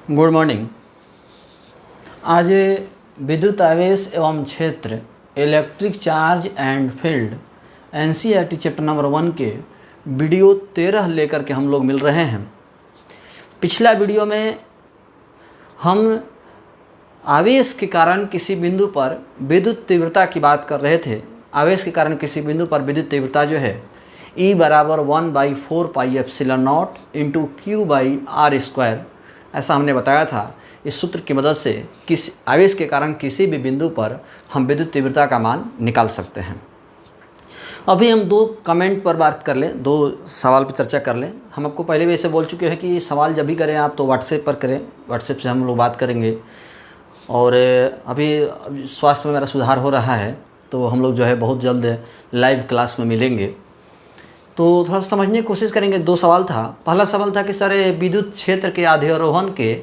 Good morning. आज विद्युत आवेश एवं क्षेत्र electric charge and field NCERT chapter number 1 के वीडियो 13 लेकर के हम लोग मिल रहे हैं। पिछला वीडियो में हम आवेश के कारण किसी बिंदु पर विद्युत तीव्रता की बात कर रहे थे। आवेश के कारण किसी बिंदु पर विद्युत तीव्रता जो है E बराबर 1/4 pi epsilon naught into Q by R square, ऐसा हमने बताया था। इस सूत्र की मदद से किस आवेश के कारण किसी भी बिंदु पर हम विद्युत तीव्रता का मान निकाल सकते हैं। अभी हम दो कमेंट पर बात कर लें, दो सवाल पर चर्चा कर लें। हम आपको पहले भी ऐसे बोल चुके हैं कि सवाल जब भी करें आप तो व्हाट्सएप पर करें, व्हाट्सएप से हम लोग बात करेंगे। और अभी स्वास्थ्य में मेरा सुधार हो रहा है तो हम लोग जो है बहुत जल्द लाइव क्लास में मिलेंगे, तो थोड़ा सा समझने की कोशिश करेंगे। दो सवाल था। पहला सवाल था कि सर विद्युत क्षेत्र के आध्यारोहण के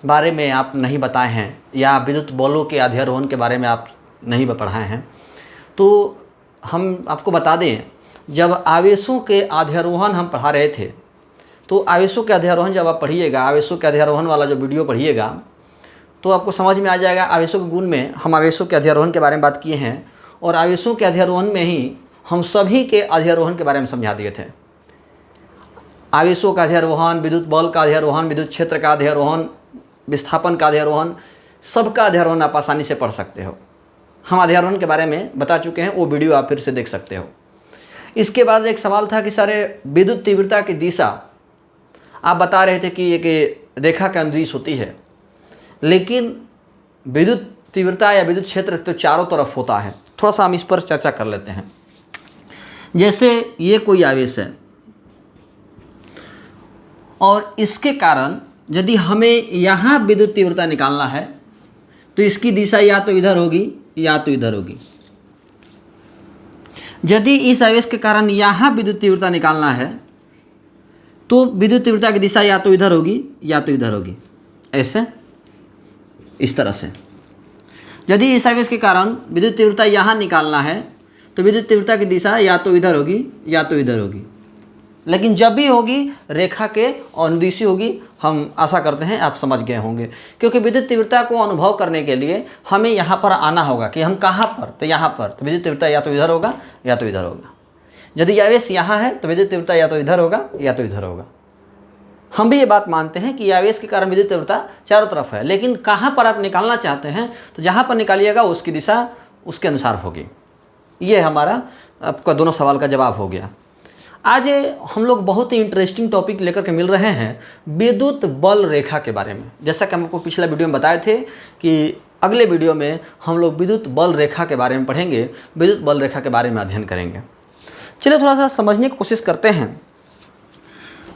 बारे में आप नहीं बताए हैं या विद्युत बलों के आध्यारोहण के बारे में आप नहीं पढ़ाए हैं। तो हम आपको बता दें, जब आवेशों के आध्यारोहण हम पढ़ा रहे थे तो आवेशों के आध्यारोहण जब आप पढ़िएगा, आवेशों के आध्यारोहण वाला जो वीडियो पढ़िएगा तो आपको समझ में आ जाएगा। आवेशों के गुण में हम आवेशों के आध्यारोहण के बारे में बात किए हैं और आवेशों के आध्यारोहण में ही हम सभी के आध्यारोहण के बारे में समझा दिए थे। आवेशों का आध्यारोहण, विद्युत बल का आध्यारोहण, विद्युत क्षेत्र का आध्यारोहण, विस्थापन का आध्यारोहण, सबका आध्यारोहण आप आसानी से पढ़ सकते हो। हम आध्यारोहण के बारे में बता चुके हैं, वो वीडियो आप फिर से देख सकते हो। इसके बाद एक सवाल था कि सर विद्युत तीव्रता की दिशा आप बता रहे थे कि एक रेखा के अनुदिश होती है, लेकिन विद्युत तीव्रता या विद्युत क्षेत्र तो चारों तरफ होता है। थोड़ा सा हम इस पर चर्चा कर लेते हैं। जैसे ये कोई आवेश है और इसके कारण यदि हमें यहाँ विद्युत तीव्रता निकालना है तो इसकी दिशा या तो इधर होगी या तो इधर होगी। यदि इस आवेश के कारण यहाँ विद्युत तीव्रता निकालना है तो विद्युत तीव्रता की दिशा या तो इधर होगी या तो इधर होगी, ऐसे इस तरह से। यदि इस आवेश के कारण विद्युत तीव्रता यहाँ निकालना है तो विद्युत तीव्रता की दिशा या तो इधर होगी या तो इधर होगी, लेकिन जब भी होगी रेखा के अनुदिशी होगी। हम आशा करते हैं आप समझ गए होंगे, क्योंकि विद्युत तीव्रता को अनुभव करने के लिए हमें यहाँ पर आना होगा कि हम कहाँ पर, तो यहाँ पर। तो विद्युत तीव्रता या तो इधर होगा या तो इधर होगा। यदि आवेश यहाँ है तो विद्युत तीव्रता या तो इधर होगा या तो इधर होगा। हम भी ये बात मानते हैं कि आवेश के कारण विद्युत तीव्रता चारों तरफ है, लेकिन कहाँ पर आप निकालना चाहते हैं तो जहाँ पर निकालिएगा उसकी दिशा उसके अनुसार होगी। ये हमारा आपका दोनों सवाल का जवाब हो गया। आज हम लोग बहुत ही इंटरेस्टिंग टॉपिक लेकर के मिल रहे हैं विद्युत बल रेखा के बारे में। जैसा कि हम आपको पिछला वीडियो में बताए थे कि अगले वीडियो में हम लोग विद्युत बल रेखा के बारे में पढ़ेंगे, विद्युत बल रेखा के बारे में अध्ययन करेंगे। चलिए थोड़ा सा समझने की कोशिश करते हैं।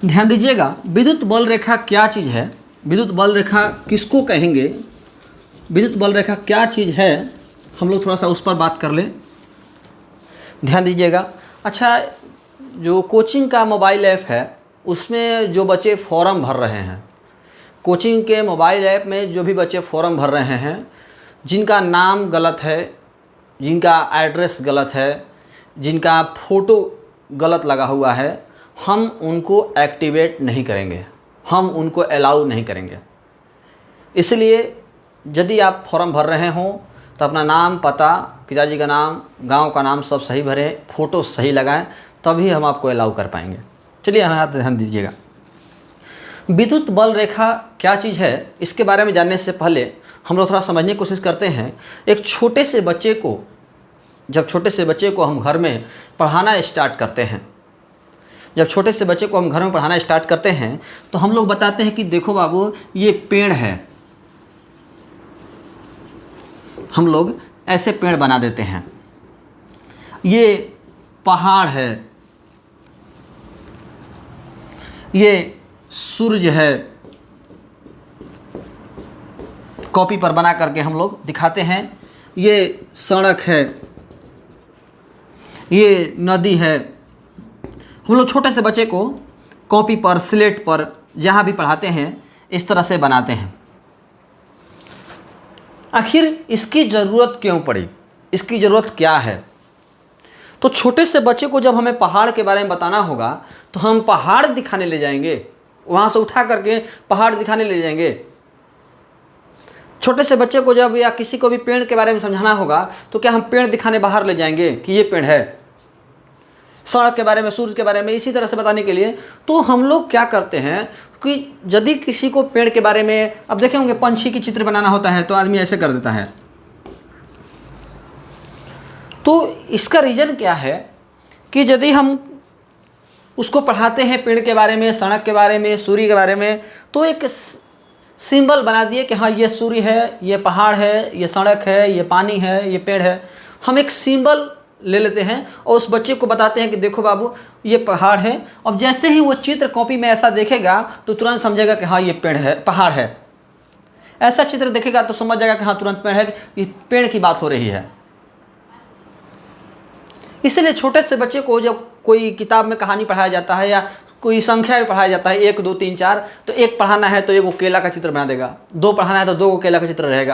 ध्यान दीजिएगा, विद्युत बल रेखा क्या चीज़ है, विद्युत बल रेखा किसको कहेंगे, विद्युत बल रेखा क्या चीज़ है, हम लोग थोड़ा सा उस पर बात कर लें। ध्यान दीजिएगा। अच्छा, जो कोचिंग का मोबाइल ऐप है उसमें जो बच्चे फॉर्म भर रहे हैं, कोचिंग के मोबाइल ऐप में जो भी बच्चे फॉर्म भर रहे हैं, जिनका नाम गलत है, जिनका एड्रेस गलत है, जिनका फ़ोटो गलत लगा हुआ है, हम उनको एक्टिवेट नहीं करेंगे, हम उनको अलाउ नहीं करेंगे। इसलिए यदि आप फॉर्म भर रहे हों तो अपना नाम, पता, पिताजी का नाम, गांव का नाम सब सही भरें, फ़ोटो सही लगाएं, तभी हम आपको अलाउ कर पाएंगे। चलिए यहाँ ध्यान दीजिएगा। विद्युत बल रेखा क्या चीज़ है, इसके बारे में जानने से पहले हम लोग थोड़ा समझने की कोशिश करते हैं। एक छोटे से बच्चे को, जब छोटे से बच्चे को हम घर में पढ़ाना स्टार्ट करते हैं, जब छोटे से बच्चे को हम घर में पढ़ाना स्टार्ट करते हैं तो हम लोग बताते हैं कि देखो बाबू ये पेड़ है। हम लोग ऐसे पेड़ बना देते हैं। ये पहाड़ है, ये सूरज है। कॉपी पर बना करके हम लोग दिखाते हैं। ये सड़क है, ये नदी है। हम लोग छोटे से बच्चे को कॉपी पर, स्लेट पर, जहाँ भी पढ़ाते हैं इस तरह से बनाते हैं। आखिर इसकी ज़रूरत क्यों पड़ी, इसकी ज़रूरत क्या है? तो छोटे से बच्चे को जब हमें पहाड़ के बारे में बताना होगा तो हम पहाड़ दिखाने ले जाएंगे, वहाँ से उठा करके पहाड़ दिखाने ले जाएंगे। छोटे से बच्चे को जब या किसी को भी पेड़ के बारे में समझाना होगा तो क्या हम पेड़ दिखाने बाहर ले जाएंगे कि ये पेड़ है? सड़क के बारे में, सूरज के बारे में, इसी तरह से बताने के लिए तो हम लोग क्या करते हैं कि यदि किसी को पेड़ के बारे में, अब देखे होंगे पंछी की चित्र बनाना होता है तो आदमी ऐसे कर देता है। तो इसका रीज़न क्या है कि यदि हम उसको पढ़ाते हैं पेड़ के बारे में, सड़क के बारे में, सूर्य के बारे में, तो एक सिंबल बना दिए कि हाँ ये सूर्य है, ये पहाड़ है, ये सड़क है, ये पानी है, ये पेड़ है। हम एक सिंबल ले लेते हैं और उस बच्चे को बताते हैं कि देखो बाबू ये पहाड़ है। अब जैसे ही वो चित्र कॉपी में ऐसा देखेगा तो तुरंत समझेगा कि हाँ ये पेड़ है, पहाड़ है। ऐसा चित्र देखेगा तो समझ जाएगा कि हाँ तुरंत पेड़ है, कि पेड़ की बात हो रही है। इसलिए छोटे से बच्चे को जब कोई किताब में कहानी पढ़ाया जाता है या कोई संख्या भी पढ़ाया जाता है, 1 2 3 4, तो 1 पढ़ाना है तो 1 केला का चित्र बना देगा, 2 पढ़ाना है तो 2 केला का चित्र रहेगा,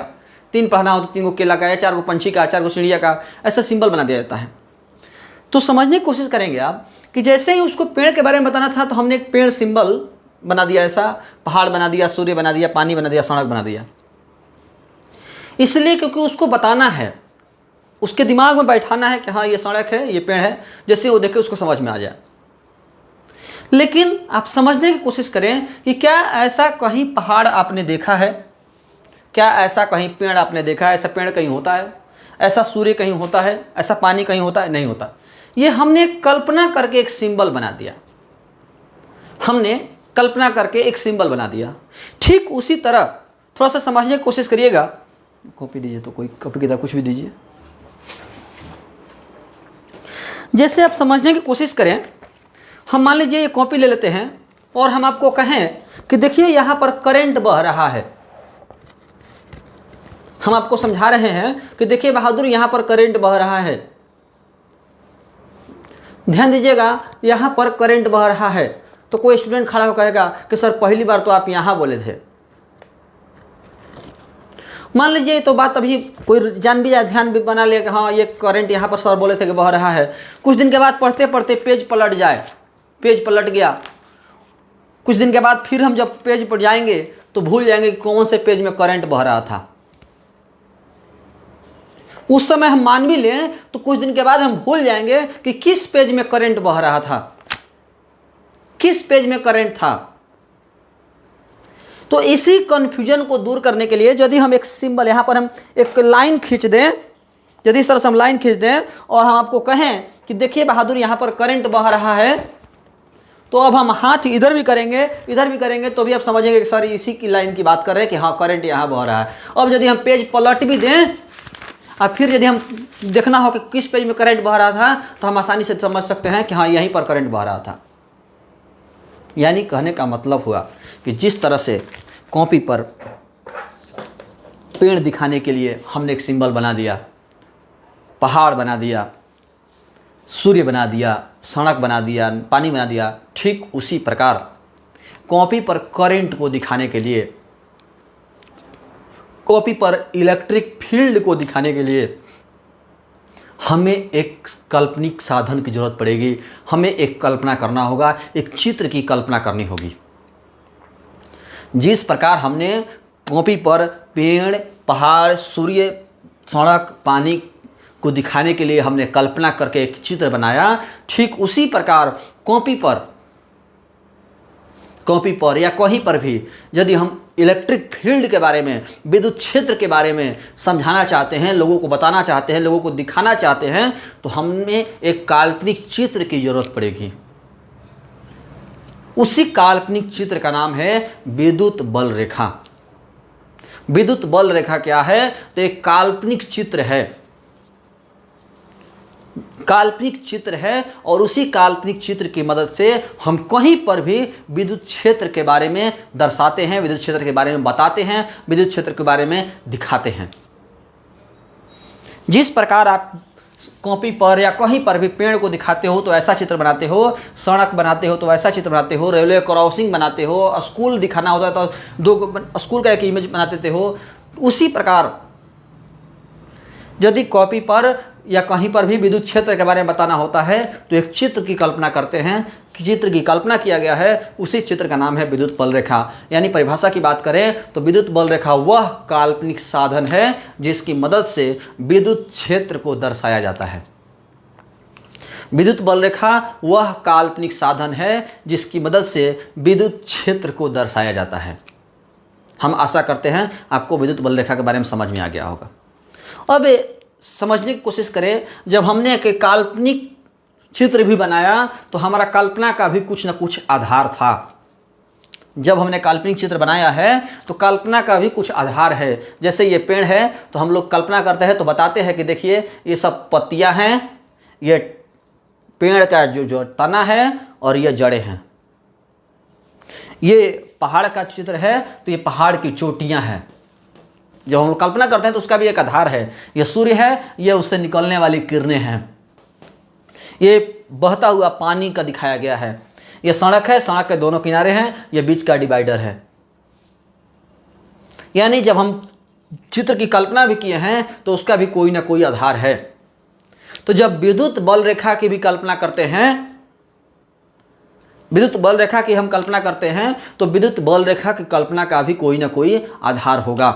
3 पढ़ाना हो तो 3 केला का, या 4 पंछी का, 4 चिड़िया का, ऐसा सिंबल बना दिया जाता है। तो समझने की कोशिश करेंगे आप कि जैसे ही उसको पेड़ के बारे में बताना था तो हमने एक पेड़ सिंबल बना दिया, ऐसा पहाड़ बना दिया, सूर्य बना दिया, पानी बना दिया, सड़क बना दिया। इसलिए क्योंकि उसको बताना है, उसके दिमाग में बैठाना है कि हाँ ये सड़क है, ये पेड़ है, जैसे वो देखे उसको समझ में आ जाए। लेकिन आप समझने की कोशिश करें कि क्या ऐसा कहीं पहाड़ आपने देखा है? क्या ऐसा कहीं पेड़ आपने देखा है? ऐसा पेड़ कहीं होता है? ऐसा सूर्य कहीं होता है? ऐसा पानी कहीं होता है? नहीं होता। ये हमने कल्पना करके एक सिंबल बना दिया, हमने कल्पना करके एक सिंबल बना दिया। ठीक उसी तरह थोड़ा सा समझने की कोशिश करिएगा। कॉपी दीजिए, तो कोई कॉपी किताब कुछ भी दीजिए। जैसे आप समझने की कोशिश करें, हम मान लीजिए ये कॉपी ले लेते हैं और हम आपको कहें कि देखिए यहाँ पर करंट बह रहा है। हम आपको समझा रहे हैं कि देखिए बहादुर यहाँ पर करंट बह रहा है। ध्यान दीजिएगा, यहाँ पर करंट बह रहा है। तो कोई स्टूडेंट खड़ा होकर कहेगा कि सर पहली बार तो आप यहाँ बोले थे। मान लीजिए तो बात अभी कोई जान भी जाए, ध्यान भी बना ले कि हाँ ये करंट यहाँ पर सर बोले थे कि बह रहा है। कुछ दिन के बाद पढ़ते पढ़ते पेज पलट जाए, पेज पलट गया। कुछ दिन के बाद फिर हम जब पेज पर जाएंगे तो भूल जाएंगे कि कौन से पेज में करंट बह रहा था। उस समय हम मान भी लें तो कुछ दिन के बाद हम भूल जाएंगे कि किस पेज में करंट बह रहा था, किस पेज में करंट था। तो इसी कन्फ्यूजन को दूर करने के लिए यदि हम एक सिंबल, यहाँ पर हम एक लाइन खींच दें, यदि इस तरह से हम लाइन खींच दें और हम आपको कहें कि देखिए बहादुर यहाँ पर करंट बह रहा है, तो अब हम हाथ इधर भी करेंगे, इधर भी करेंगे, तो भी आप समझेंगे कि सर इसी की लाइन की बात कर रहे हैं कि हाँ करंट यहाँ बह रहा है। अब यदि हम पेज पलट भी दें और फिर यदि हम देखना हो कि किस पेज में करंट बह रहा था, तो हम आसानी से समझ सकते हैं कि हाँ यहीं पर करंट बह रहा था। यानी कहने का मतलब हुआ कि जिस तरह से कॉपी पर पेड़ दिखाने के लिए हमने एक सिंबल बना दिया, पहाड़ बना दिया, सूर्य बना दिया, सड़क बना दिया, पानी बना दिया, ठीक उसी प्रकार कॉपी पर करंट को दिखाने के लिए, कॉपी पर इलेक्ट्रिक फील्ड को दिखाने के लिए हमें एक काल्पनिक साधन की जरूरत पड़ेगी। हमें एक कल्पना करना होगा, एक चित्र की कल्पना करनी होगी। जिस प्रकार हमने कॉपी पर पेड़, पहाड़, सूर्य, सड़क, पानी को दिखाने के लिए हमने कल्पना करके एक चित्र बनाया, ठीक उसी प्रकार कॉपी पर या कहीं पर भी यदि हम इलेक्ट्रिक फील्ड के बारे में, विद्युत क्षेत्र के बारे में समझाना चाहते हैं, लोगों को बताना चाहते हैं, लोगों को दिखाना चाहते हैं, तो हमें एक काल्पनिक चित्र की जरूरत पड़ेगी। उसी काल्पनिक चित्र का नाम है विद्युत बल रेखा। विद्युत बल रेखा क्या है? तो एक काल्पनिक चित्र है, काल्पनिक चित्र है, और उसी काल्पनिक चित्र की मदद से हम कहीं पर भी विद्युत क्षेत्र के बारे में दर्शाते हैं, विद्युत क्षेत्र के बारे में बताते हैं, विद्युत क्षेत्र के बारे में दिखाते हैं। जिस प्रकार आप कॉपी पर या कहीं पर भी पेड़ को दिखाते हो तो ऐसा चित्र बनाते हो, सड़क बनाते हो तो ऐसा चित्र बनाते हो, रेलवे क्रॉसिंग बनाते हो, स्कूल दिखाना होता है तो 2 स्कूल का एक इमेज बनाते हो, उसी प्रकार यदि कॉपी पर या कहीं पर भी विद्युत क्षेत्र के बारे में बताना होता है तो एक चित्र की कल्पना करते हैं कि चित्र की कल्पना किया गया है, उसी चित्र का नाम है विद्युत बल रेखा। यानी परिभाषा की बात करें तो विद्युत बल रेखा वह काल्पनिक साधन है जिसकी मदद से विद्युत क्षेत्र को दर्शाया जाता है। विद्युत बल रेखा वह काल्पनिक साधन है जिसकी मदद से विद्युत क्षेत्र को दर्शाया जाता है। हम आशा करते हैं आपको विद्युत बल रेखा के बारे में समझ में आ गया होगा। अब समझने की कोशिश करें, जब हमने एक काल्पनिक चित्र भी बनाया तो हमारा कल्पना का भी कुछ न कुछ आधार था। जब हमने काल्पनिक चित्र बनाया है तो कल्पना का भी कुछ आधार है। जैसे ये पेड़ है तो हम लोग कल्पना करते हैं तो बताते हैं कि देखिए ये सब पत्तियां हैं, ये पेड़ का जो तना है और ये जड़ें हैं। ये पहाड़ का चित्र है तो ये पहाड़ की चोटियां हैं। जब हम कल्पना करते हैं तो उसका भी एक आधार है। ये सूर्य है, ये उससे निकलने वाली किरणें हैं। ये बहता हुआ पानी का दिखाया गया है। ये सड़क है, सड़क के दोनों किनारे हैं, ये बीच का डिवाइडर है। यानी जब हम चित्र की कल्पना भी किए हैं तो उसका भी कोई ना कोई आधार है। तो जब विद्युत बल रेखा की भी कल्पना करते हैं, विद्युत बल रेखा की हम कल्पना करते हैं तो विद्युत बल रेखा की कल्पना का भी कोई ना कोई आधार होगा।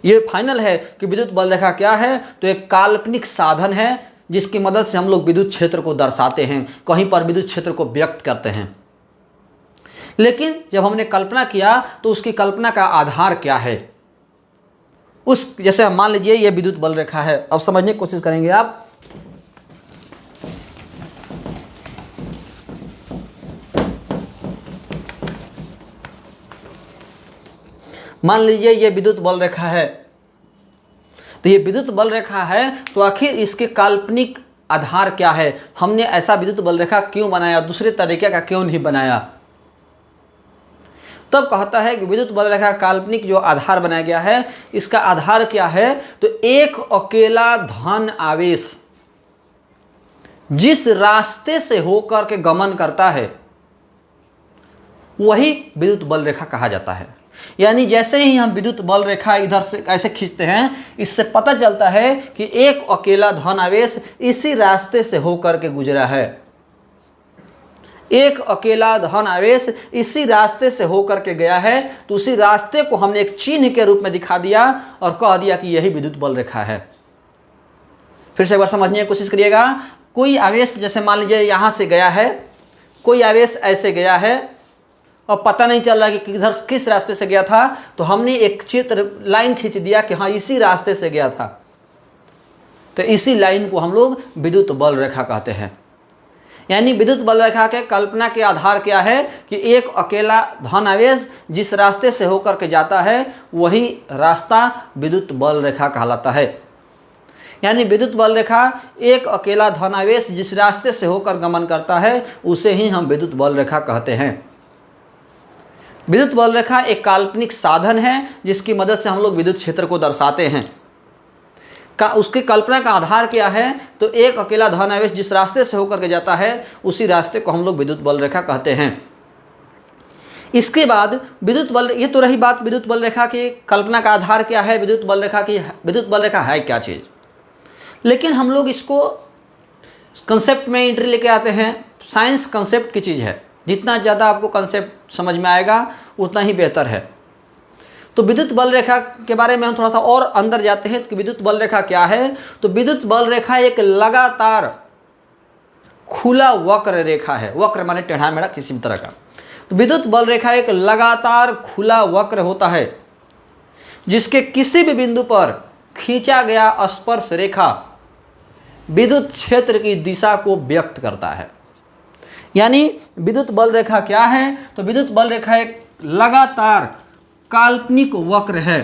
ये फाइनल है कि विद्युत बल रेखा क्या है, तो एक काल्पनिक साधन है जिसकी मदद से हम लोग विद्युत क्षेत्र को दर्शाते हैं, कहीं पर विद्युत क्षेत्र को व्यक्त करते हैं। लेकिन जब हमने कल्पना किया तो उसकी कल्पना का आधार क्या है, जैसे मान लीजिए ये विद्युत बल रेखा है। अब समझने की कोशिश करेंगे आप। मान लीजिए ये विद्युत बल रेखा है, तो ये विद्युत बल रेखा है तो आखिर इसके काल्पनिक आधार क्या है? हमने ऐसा विद्युत बल रेखा क्यों बनाया, दूसरे तरीके का क्यों नहीं बनाया? तब कहता है कि विद्युत बल रेखा काल्पनिक जो आधार बनाया गया है, इसका आधार क्या है, तो एक अकेला धन आवेश जिस रास्ते से होकर के गमन करता है वही विद्युत बल रेखा कहा जाता है। यानी जैसे ही हम विद्युत बल रेखा इधर से ऐसे खींचते हैं, इससे पता चलता है कि एक अकेला धन आवेश इसी रास्ते से होकर के गुजरा है। एक अकेला धन आवेश इसी रास्ते से होकर के गया है, तो उसी रास्ते को हमने एक चिन्ह के रूप में दिखा दिया और कह दिया कि यही विद्युत बल रेखा है। फिर से एक बार समझने की कोशिश करिएगा। कोई आवेश जैसे मान लीजिए यहाँ से गया है, कोई आवेश ऐसे गया है और पता नहीं चल रहा कि किधर किस रास्ते से गया था, तो हमने एक चित्र लाइन खींच दिया कि हाँ इसी रास्ते से गया था, तो इसी लाइन को हम लोग विद्युत बल रेखा कहते हैं। यानी विद्युत बल रेखा के कल्पना के आधार क्या है कि एक अकेला धन आवेश जिस रास्ते से होकर के जाता है वही रास्ता विद्युत बल रेखा कहलाता है। यानी विद्युत बल रेखा एक अकेला धन आवेश जिस रास्ते से होकर गमन करता है उसे ही हम विद्युत बल रेखा कहते हैं। विद्युत बल रेखा एक काल्पनिक साधन है जिसकी मदद से हम लोग विद्युत क्षेत्र को दर्शाते हैं। उसकी कल्पना का आधार क्या है, तो एक अकेला धन आवेश जिस रास्ते से होकर के जाता है उसी रास्ते को हम लोग विद्युत बल रेखा कहते हैं। इसके बाद विद्युत बल, ये तो रही बात विद्युत बल रेखा की कल्पना का आधार क्या है, विद्युत बल रेखा की, विद्युत बल रेखा है क्या चीज़। लेकिन हम लोग इसको कंसेप्ट में एंट्री लेके आते हैं। साइंस कंसेप्ट की चीज़ है, जितना ज़्यादा आपको कंसेप्ट समझ में आएगा उतना ही बेहतर है। तो विद्युत बल रेखा के बारे में हम थोड़ा सा और अंदर जाते हैं कि विद्युत बल रेखा क्या है। तो विद्युत बल रेखा एक लगातार खुला वक्र रेखा है। वक्र माने टेढ़ा मेढ़ा किसी भी तरह का। तो विद्युत बल रेखा एक लगातार खुला वक्र होता है जिसके किसी भी बिंदु पर खींचा गया स्पर्श रेखा विद्युत क्षेत्र की दिशा को व्यक्त करता है। यानी विद्युत बल रेखा क्या है, तो विद्युत बल रेखा एक लगातार काल्पनिक वक्र है।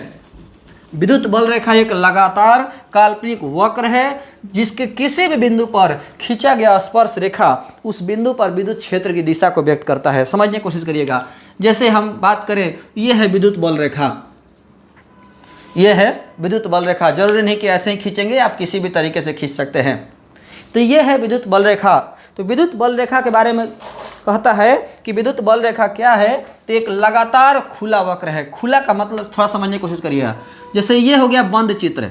विद्युत बल रेखा एक लगातार काल्पनिक वक्र है जिसके किसी भी बिंदु पर खींचा गया स्पर्श रेखा उस बिंदु पर विद्युत क्षेत्र की दिशा को व्यक्त करता है। समझने की कोशिश करिएगा। जैसे हम बात करें, यह है विद्युत बल रेखा, यह है विद्युत बल रेखा। जरूरी नहीं कि ऐसे ही खींचेंगे, आप किसी भी तरीके से खींच सकते हैं। तो यह है विद्युत बल रेखा। तो विद्युत बल रेखा के बारे में कहता है कि विद्युत बल रेखा क्या है, तो एक लगातार खुला वक्र है। खुला का मतलब थोड़ा समझने की कोशिश करिएगा। जैसे ये हो गया बंद चित्र,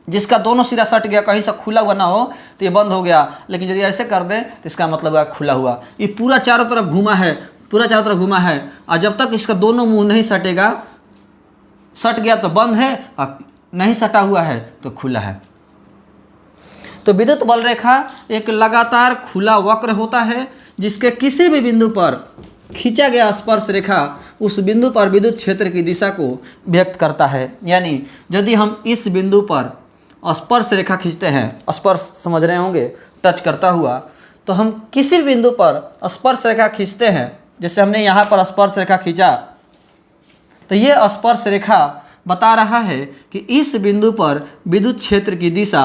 जिसका दोनों सिरा सट गया, कहीं से खुला हुआ ना हो तो ये बंद हो गया, लेकिन यदि ऐसे कर दें तो इसका मतलब हुआ खुला हुआ। ये पूरा चारों तरफ घुमा है, पूरा चारों तरफ घुमा है, और जब तक इसका दोनों मुंह नहीं सटेगा, सट गया तो बंद है और नहीं सटा हुआ है तो खुला है। तो विद्युत बल रेखा एक लगातार खुला वक्र होता है जिसके किसी भी बिंदु पर खींचा गया स्पर्श रेखा उस बिंदु पर विद्युत क्षेत्र की दिशा को व्यक्त करता है। यानी यदि हम इस बिंदु पर स्पर्श रेखा खींचते हैं, स्पर्श समझ रहे होंगे, टच करता हुआ, तो हम किसी भी बिंदु पर स्पर्श रेखा खींचते हैं, जैसे हमने यहाँ पर स्पर्श रेखा खींचा, तो ये स्पर्श रेखा बता रहा है कि इस बिंदु पर विद्युत क्षेत्र की दिशा,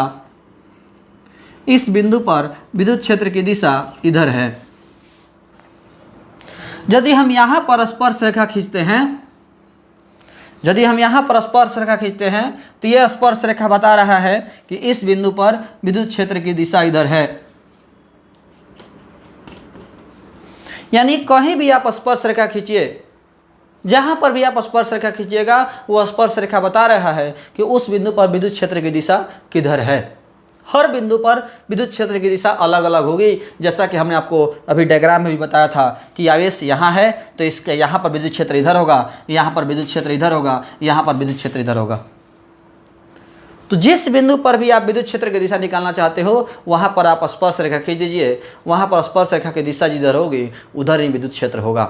इस बिंदु पर विद्युत क्षेत्र की दिशा इधर है। यदि हम यहाँ पर स्पर्श रेखा खींचते हैं, यदि हम यहाँ पर स्पर्श रेखा खींचते हैं तो यह स्पर्श रेखा बता रहा है कि इस बिंदु पर विद्युत क्षेत्र की दिशा इधर है। यानी कहीं भी आप स्पर्श रेखा खींचिए, जहाँ पर भी आप स्पर्श रेखा खींचिएगा वो स्पर्श रेखा बता रहा है कि उस बिंदु पर विद्युत क्षेत्र की दिशा किधर है। हर बिंदु पर विद्युत क्षेत्र की दिशा अलग अलग होगी, जैसा कि हमने आपको अभी डायग्राम में भी बताया था कि आवेश यहाँ है तो इसके यहाँ पर विद्युत क्षेत्र इधर होगा, यहाँ पर विद्युत क्षेत्र इधर होगा, यहाँ पर विद्युत क्षेत्र इधर होगा। तो जिस बिंदु पर भी आप विद्युत क्षेत्र की दिशा निकालना चाहते हो वहाँ पर आप स्पर्श रेखा खींच दीजिए, वहाँ पर स्पर्श रेखा की दिशा जिधर होगी उधर ही विद्युत क्षेत्र होगा।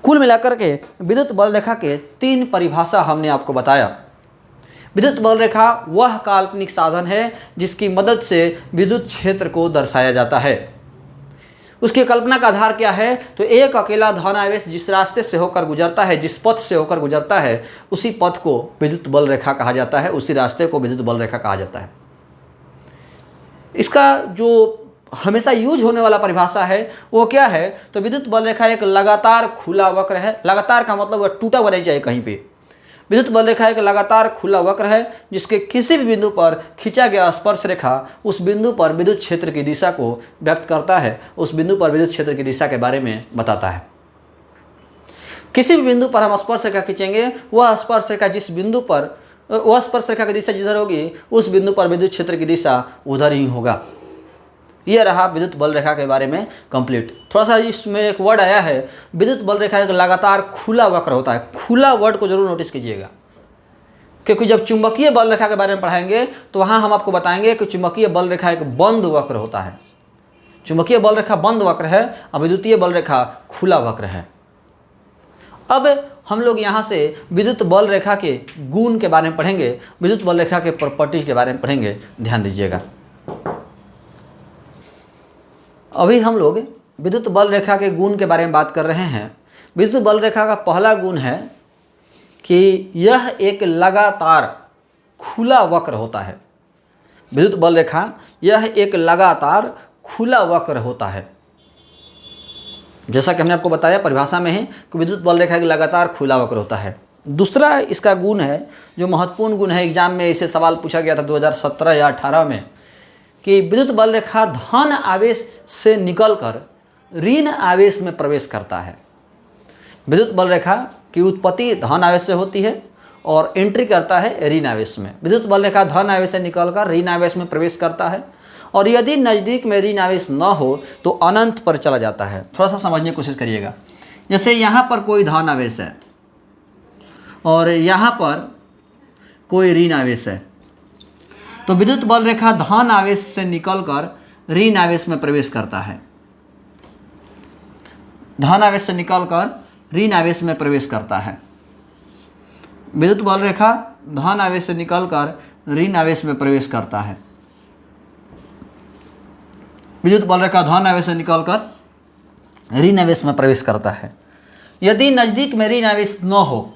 कुल मिलाकर के विद्युत बल रेखा के 3 परिभाषा हमने आपको बताया। विद्युत बल रेखा वह काल्पनिक साधन है जिसकी मदद से विद्युत क्षेत्र को दर्शाया जाता है। उसकी कल्पना का आधार क्या है? तो एक अकेला धन आवेश जिस रास्ते से होकर गुजरता है, जिस पथ से होकर गुजरता है, उसी पथ को विद्युत बल रेखा कहा जाता है, उसी रास्ते को विद्युत बल रेखा कहा जाता है। इसका जो हमेशा यूज होने वाला परिभाषा है वो क्या है? तो विद्युत बल रेखा एक लगातार खुला वक्र है। लगातार का मतलब वह टूटा हुआ नहीं चाहिए कहीं पे। विद्युत बल रेखा एक लगातार खुला वक्र है जिसके किसी भी बिंदु पर खींचा गया स्पर्श रेखा उस बिंदु पर विद्युत क्षेत्र की दिशा को व्यक्त करता है, उस बिंदु पर विद्युत क्षेत्र की दिशा के बारे में बताता है। किसी भी बिंदु पर हम स्पर्श रेखा खींचेंगे, वह स्पर्श रेखा जिस बिंदु पर, वह स्पर्श रेखा की दिशा जिधर होगी उस बिंदु पर विद्युत क्षेत्र की दिशा उधर ही होगा। यह रहा विद्युत बल रेखा के बारे में कंप्लीट। थोड़ा सा इसमें एक वर्ड आया है, विद्युत बल रेखा एक लगातार खुला वक्र होता है। खुला वर्ड को जरूर नोटिस कीजिएगा, क्योंकि जब चुंबकीय बल रेखा के बारे में पढ़ाएंगे तो वहाँ हम आपको बताएंगे कि चुंबकीय बल रेखा एक बंद वक्र होता है। चुंबकीय बल रेखा बंद वक्र है और विद्युतीय बल रेखा खुला वक्र है। अब हम लोग यहाँ से विद्युत बल रेखा के गुण के बारे में पढ़ेंगे, विद्युत बल रेखा के प्रॉपर्टीज के बारे में पढ़ेंगे। ध्यान दीजिएगा, अभी हम लोग विद्युत बल रेखा के गुण के बारे में बात कर रहे हैं। विद्युत बल रेखा का पहला गुण है कि यह एक लगातार खुला वक्र होता है। विद्युत बल रेखा यह एक लगातार खुला वक्र होता है। जैसा कि हमने आपको बताया परिभाषा में है कि विद्युत बल रेखा एक लगातार खुला वक्र होता है। दूसरा इसका गुण है जो महत्वपूर्ण गुण है, एग्जाम में इसे सवाल पूछा गया था 2017 या 18 में, कि विद्युत बल रेखा धन आवेश से निकलकर ऋण आवेश में प्रवेश करता है। विद्युत बल रेखा की उत्पत्ति धन आवेश से होती है और एंट्री करता है ऋण आवेश में। विद्युत बल रेखा धन आवेश से निकलकर ऋण आवेश में प्रवेश करता है और यदि नज़दीक में ऋण आवेश न हो तो अनंत पर चला जाता है। थोड़ा सा समझने की कोशिश करिएगा। जैसे यहाँ पर कोई धन आवेश है और यहाँ पर कोई ऋण आवेश है, तो विद्युत बल रेखा धन आवेश से निकलकर ऋण आवेश में प्रवेश करता है। धन आवेश से निकलकर ऋण आवेश में प्रवेश करता है। विद्युत बल रेखा धन आवेश से निकलकर ऋण आवेश में प्रवेश करता है। विद्युत बल रेखा धन आवेश से निकलकर ऋण आवेश में प्रवेश करता है। यदि नज़दीक में ऋण आवेश न हो,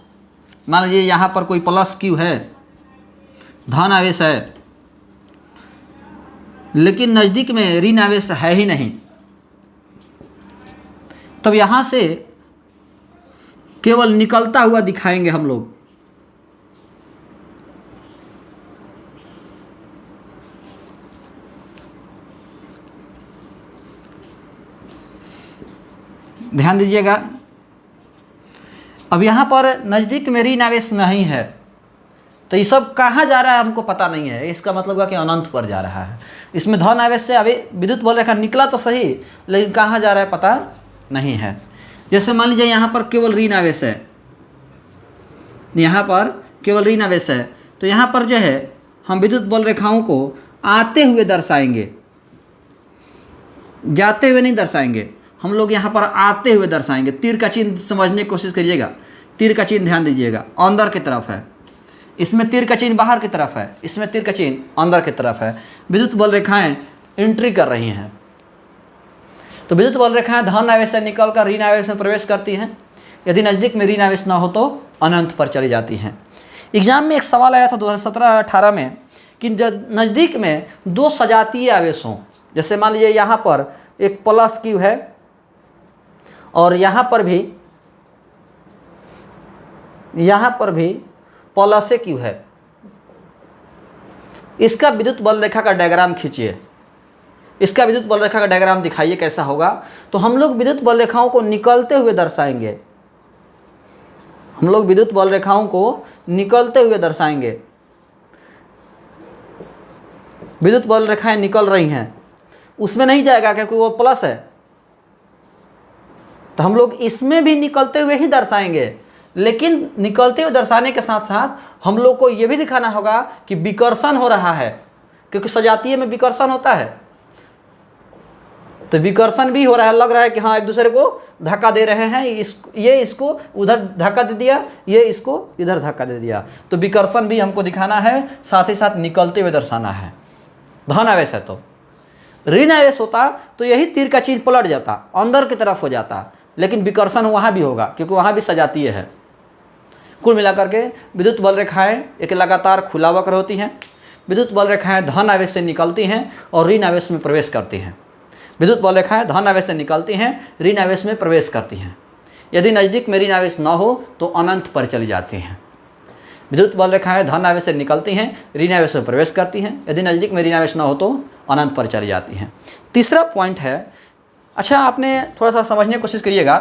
मान लीजिए यहाँ पर कोई प्लस क्यू है, धन आवेश है, लेकिन नज़दीक में ऋण आवेश है ही नहीं, तब यहाँ से केवल निकलता हुआ दिखाएंगे हम लोग। ध्यान दीजिएगा, अब यहाँ पर नज़दीक में ऋण आवेश नहीं है तो ये सब कहाँ जा रहा है हमको पता नहीं है, इसका मतलब हुआ कि अनंत पर जा रहा है। इसमें धन आवेश से अभी विद्युत बल रेखा निकला तो सही, लेकिन कहाँ जा रहा है पता नहीं है। जैसे मान लीजिए यहाँ पर केवल ऋण आवेश है, यहाँ पर केवल ऋण आवेश है, तो यहाँ पर जो है हम विद्युत बल रेखाओं को आते हुए दर्शाएंगे, जाते हुए नहीं दर्शाएंगे, हम लोग यहाँ पर आते हुए दर्शाएंगे। तीर का चिन्ह समझने की कोशिश करिएगा, तीर का चिन्ह ध्यान दीजिएगा, अंदर की तरफ है, इसमें तीर का चिन्ह बाहर की तरफ है, इसमें तीर का चिन्ह अंदर की तरफ है। विद्युत बल रेखाएं एंट्री कर रही हैं, तो विद्युत बल रेखाएं धन आवेश से निकलकर ऋण आवेश में प्रवेश करती हैं। यदि नज़दीक में ऋण आवेश ना हो तो अनंत पर चली जाती हैं। एग्जाम में एक सवाल आया था 2017-18 में कि नज़दीक में दो सजातीय आवेश हों, जैसे मान लीजिए यहाँ पर एक प्लस क्यू है और यहाँ पर भी प्लस क्यू है, इसका विद्युत बल रेखा का डायग्राम खींचिए, इसका विद्युत बल रेखा का डायग्राम दिखाइए कैसा होगा। तो हम लोग विद्युत बल रेखाओं को निकलते हुए दर्शाएंगे, हम लोग विद्युत बल रेखाओं को निकलते हुए दर्शाएंगे। विद्युत बल रेखाएं निकल रही हैं, उसमें नहीं जाएगा क्योंकि वो प्लस है, तो हम लोग इसमें भी निकलते हुए ही दर्शाएंगे। लेकिन निकलते हुए दर्शाने के साथ साथ हम लोग को ये भी दिखाना होगा कि विकर्षण हो रहा है, क्योंकि सजातीय में विकर्षण होता है, तो विकर्षण भी हो रहा है, लग रहा है कि हाँ एक दूसरे को धक्का दे रहे हैं, ये इसको उधर धक्का दे दिया, ये इसको इधर धक्का दे दिया, तो विकर्षण भी हमको दिखाना है, साथ ही साथ निकलते हुए दर्शाना है। धन आवेश है तो, ऋण आवेश होता तो यही तीर का चिन्ह पलट जाता, अंदर की तरफ हो जाता, लेकिन विकर्षण वहाँ भी होगा क्योंकि वहाँ भी सजातीय है। कुल मिलाकर के विद्युत बल रेखाएं एक लगातार खुला वक्र होती हैं। विद्युत बल रेखाएं धन आवेश से निकलती हैं और ऋण आवेश में प्रवेश करती हैं। विद्युत बल रेखाएं धन आवेश से निकलती हैं, ऋण आवेश में प्रवेश करती हैं। यदि नज़दीक में ऋण आवेश न हो तो अनंत पर चली जाती हैं। विद्युत बल रेखाएं धन आवेश से निकलती हैं, ऋण आवेश में प्रवेश करती हैं। यदि नज़दीक में ऋण आवेश न हो तो अनंत पर चली जाती हैं। तीसरा पॉइंट है, अच्छा आपने थोड़ा सा समझने की कोशिश करिएगा,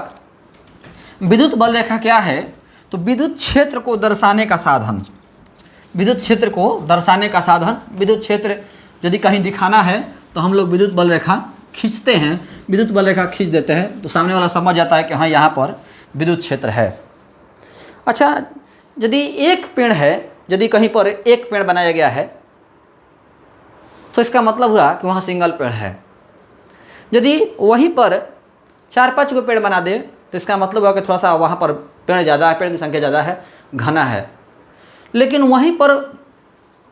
विद्युत बल रेखा क्या है? तो विद्युत क्षेत्र को दर्शाने का साधन, विद्युत क्षेत्र को दर्शाने का साधन। विद्युत क्षेत्र यदि कहीं दिखाना है तो हम लोग विद्युत बल रेखा खींचते हैं, विद्युत बल रेखा खींच देते हैं तो सामने वाला समझ जाता है कि हाँ यहाँ पर विद्युत क्षेत्र है। अच्छा, यदि एक पेड़ है, यदि कहीं पर एक पेड़ बनाया गया है तो इसका मतलब हुआ कि वहाँ सिंगल पेड़ है। यदि वहीं पर 4-5 को पेड़ बना दे तो इसका मतलब हुआ कि थोड़ा सा वहाँ पर पेड़ ज़्यादा है, पेड़ की संख्या ज़्यादा है, घना है। लेकिन वहीं पर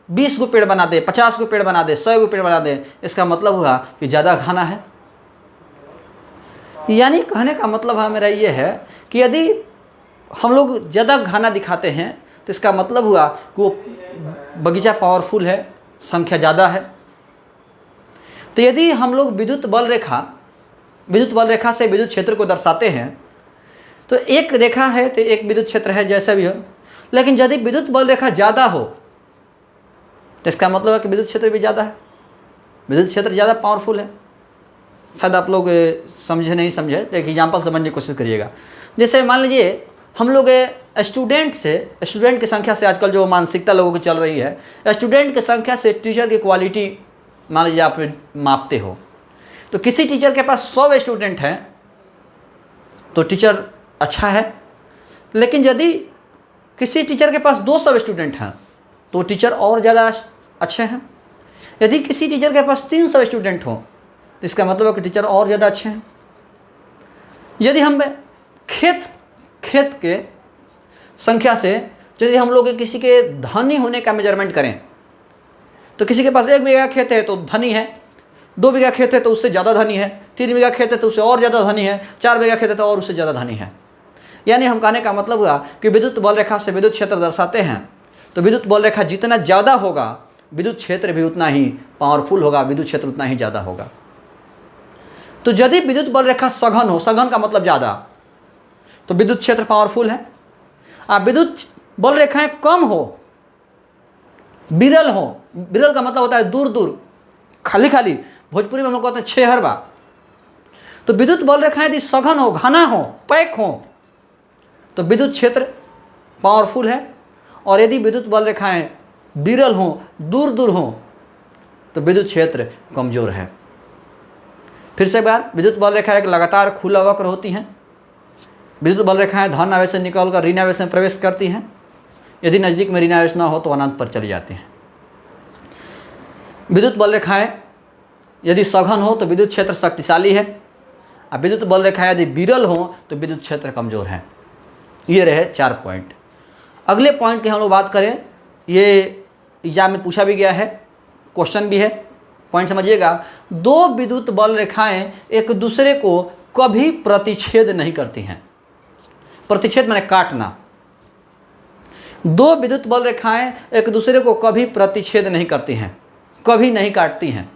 20 को पेड़ बना दे, 50 को पेड़ बना दे, 100 को पेड़ बना दे, इसका मतलब हुआ कि ज़्यादा घना है। यानी कहने का मतलब है मेरा ये है कि यदि हम लोग ज़्यादा घना दिखाते हैं तो इसका मतलब हुआ कि वो बगीचा पावरफुल है, संख्या ज़्यादा है। तो यदि हम लोग विद्युत बल रेखा से विद्युत क्षेत्र को दर्शाते हैं तो एक रेखा है तो एक विद्युत क्षेत्र है, जैसा भी हो। लेकिन यदि विद्युत बल रेखा ज़्यादा हो तो इसका मतलब है कि विद्युत क्षेत्र भी ज़्यादा है, विद्युत क्षेत्र ज़्यादा पावरफुल है। शायद आप लोग समझे नहीं समझे, तो एक एग्जाम्पल समझने की कोशिश करिएगा। जैसे मान लीजिए हम लोग स्टूडेंट की संख्या से, आजकल जो मानसिकता लोगों की चल रही है, स्टूडेंट की संख्या से टीचर की क्वालिटी मान लीजिए आप मापते हो। तो किसी टीचर के पास 100 स्टूडेंट हैं तो टीचर अच्छा है, लेकिन यदि किसी टीचर के पास 200 स्टूडेंट हैं तो टीचर और ज़्यादा अच्छे हैं। यदि किसी टीचर के पास 300 स्टूडेंट हो तो इसका मतलब है कि टीचर और ज़्यादा अच्छे हैं। यदि हम खेत के संख्या से यदि हम लोग किसी के धनी होने का मेजरमेंट करें तो किसी के पास 1 बीघा खेत है तो धनी है, 2 बीघा खेत है तो उससे ज़्यादा धनी है, 3 बीघा खेत है तो उससे और ज़्यादा धनी है, 4 बीघा खेत है तो और उससे ज़्यादा धनी है। यानी हम कहने का मतलब हुआ कि विद्युत बल रेखा से विद्युत क्षेत्र दर्शाते हैं तो विद्युत बल रेखा जितना ज़्यादा होगा विद्युत क्षेत्र भी उतना ही पावरफुल होगा, विद्युत क्षेत्र उतना ही ज़्यादा होगा। तो यदि विद्युत बल रेखा सघन हो, सघन का मतलब ज़्यादा, तो विद्युत क्षेत्र पावरफुल है। विद्युत बल रेखाएं कम हो, विरल हो, विरल का मतलब होता है दूर दूर, खाली खाली, भोजपुरी में हम लोग कहते हैं छेहरबा। तो विद्युत बल रेखाएं यदि सघन हो, घना हो, पैक हो तो विद्युत क्षेत्र पावरफुल है। और यदि विद्युत बल रेखाएं विरल हों, दूर दूर हों, तो विद्युत क्षेत्र कमजोर है। फिर से एक बार, विद्युत बल रेखा एक लगातार खुला वक्र होती हैं। विद्युत बल रेखाएं धन आवेश से निकलकर ऋण आवेश में प्रवेश करती हैं। यदि नज़दीक में ऋण आवेश ना हो तो अनंत पर चली जाती हैं। विद्युत बल रेखाएं यदि सघन हो तो विद्युत क्षेत्र शक्तिशाली है, और विद्युत बल रेखाएं यदि विरल हो तो विद्युत क्षेत्र कमजोर है। ये रहे 4 पॉइंट। अगले पॉइंट की हम लोग बात करें, ये एग्जाम में पूछा भी गया है, क्वेश्चन भी है, पॉइंट समझिएगा। दो विद्युत बल रेखाएं एक दूसरे को कभी प्रतिच्छेद नहीं करती हैं। प्रतिच्छेद माने काटना। दो विद्युत बल रेखाएं एक दूसरे को कभी प्रतिच्छेद नहीं करती हैं, कभी नहीं काटती हैं।